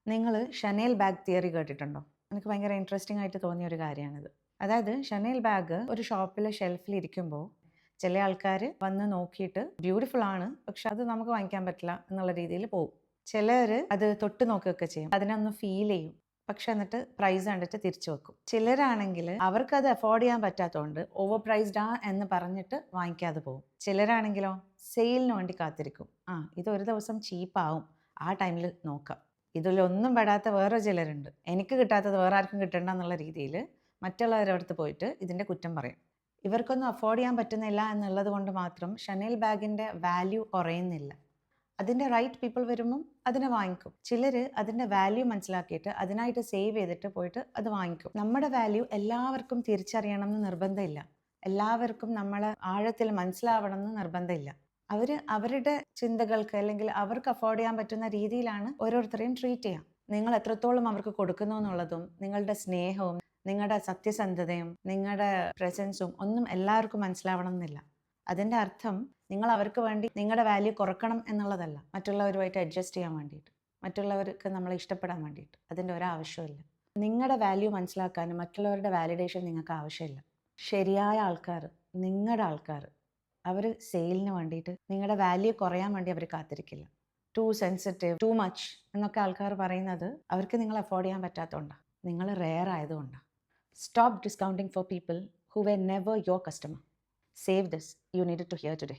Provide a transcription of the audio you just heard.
നിങ്ങൾ Chanel bag theory കേട്ടിട്ടുണ്ടോ? എനിക്ക് ഭയങ്കര ഇൻട്രസ്റ്റിംഗ് ആയിട്ട് തോന്നിയ ഒരു കാര്യമാണിത്. അതായത് ഷനേൽ ബാഗ് ഒരു ഷോപ്പിലെ ഷെൽഫിൽ ഇരിക്കുമ്പോൾ ചില ആൾക്കാർ വന്ന് നോക്കിയിട്ട് ബ്യൂട്ടിഫുൾ ആണ്, പക്ഷെ അത് നമുക്ക് വാങ്ങിക്കാൻ പറ്റില്ല എന്നുള്ള രീതിയിൽ പോകും. ചിലർ അത് തൊട്ട് നോക്കുകയൊക്കെ ചെയ്യും, അതിനൊന്ന് ഫീൽ ചെയ്യും, പക്ഷെ എന്നിട്ട് പ്രൈസ് കണ്ടിട്ട് തിരിച്ചു വെക്കും. ചിലരാണെങ്കിൽ അവർക്കത് അഫോർഡ് ചെയ്യാൻ പറ്റാത്തതുകൊണ്ട് ഓവർ പ്രൈസ്ഡ് ആ എന്ന് പറഞ്ഞിട്ട് വാങ്ങിക്കാതെ പോകും. ചിലരാണെങ്കിലോ സെയിലിന് വേണ്ടി കാത്തിരിക്കും. ഇതൊരു ദിവസം ചീപ്പാവും, ആ ടൈമിൽ നോക്കാം. ഇതിലൊന്നും പെടാത്ത വേറെ ചിലരുണ്ട്, എനിക്ക് കിട്ടാത്തത് വേറെ ആർക്കും കിട്ടണ്ട എന്നുള്ള രീതിയിൽ മറ്റുള്ളവരുടെ അടുത്ത് പോയിട്ട് ഇതിൻ്റെ കുറ്റം പറയും. ഇവർക്കൊന്നും അഫോർഡ് ചെയ്യാൻ പറ്റുന്നില്ല എന്നുള്ളത് കൊണ്ട് മാത്രം ഷനേൽ ബാഗിൻ്റെ വാല്യൂ കുറയുന്നില്ല. അതിൻ്റെ റൈറ്റ് പീപ്പിൾ വരുമ്പം അതിനെ വാങ്ങിക്കും. ചിലർ അതിൻ്റെ വാല്യൂ മനസ്സിലാക്കിയിട്ട് അതിനായിട്ട് സേവ് ചെയ്തിട്ട് പോയിട്ട് അത് വാങ്ങിക്കും. നമ്മുടെ വാല്യൂ എല്ലാവർക്കും തിരിച്ചറിയണം എന്ന് നിർബന്ധമില്ല, എല്ലാവർക്കും നമ്മളെ ആഴത്തിൽ മനസ്സിലാവണം എന്ന് നിർബന്ധമില്ല. അവർ അവരുടെ ചിന്തകൾക്ക് അല്ലെങ്കിൽ അവർക്ക് അഫോർഡ് ചെയ്യാൻ പറ്റുന്ന രീതിയിലാണ് ഓരോരുത്തരെയും ട്രീറ്റ് ചെയ്യാം. നിങ്ങൾ എത്രത്തോളം അവർക്ക് കൊടുക്കുന്നു എന്നുള്ളതും നിങ്ങളുടെ സ്നേഹവും നിങ്ങളുടെ സത്യസന്ധതയും നിങ്ങളുടെ പ്രസൻസും ഒന്നും എല്ലാവർക്കും മനസ്സിലാവണം എന്നില്ല. അതിൻ്റെ അർത്ഥം നിങ്ങൾ അവർക്ക് വേണ്ടി നിങ്ങളുടെ വാല്യൂ കുറക്കണം എന്നുള്ളതല്ല, മറ്റുള്ളവരുമായിട്ട് അഡ്ജസ്റ്റ് ചെയ്യാൻ വേണ്ടിയിട്ട്, മറ്റുള്ളവർക്ക് നമ്മളെ ഇഷ്ടപ്പെടാൻ വേണ്ടിയിട്ട്. അതിൻ്റെ ഒരാവശ്യമില്ല. നിങ്ങളുടെ വാല്യൂ മനസ്സിലാക്കാനും മറ്റുള്ളവരുടെ വാലിഡേഷൻ നിങ്ങൾക്ക് ആവശ്യമില്ല. ശരിയായ ആൾക്കാർ, നിങ്ങളുടെ ആൾക്കാർ, അവർ സെയിലിന് വേണ്ടിയിട്ട് നിങ്ങളുടെ വാല്യൂ കുറയാൻ വേണ്ടി അവർ കാത്തിരിക്കില്ല. ടു സെൻസിറ്റീവ്, ടു മച്ച് എന്നൊക്കെ ആൾക്കാർ പറയുന്നത് അവർക്ക് നിങ്ങൾ അഫോർഡ് ചെയ്യാൻ പറ്റാത്തതുകൊണ്ടാണ്, നിങ്ങൾ റെയർ ആയതുകൊണ്ടാണ്. Stop discounting for people who were never your customer. Save this. You needed to hear today.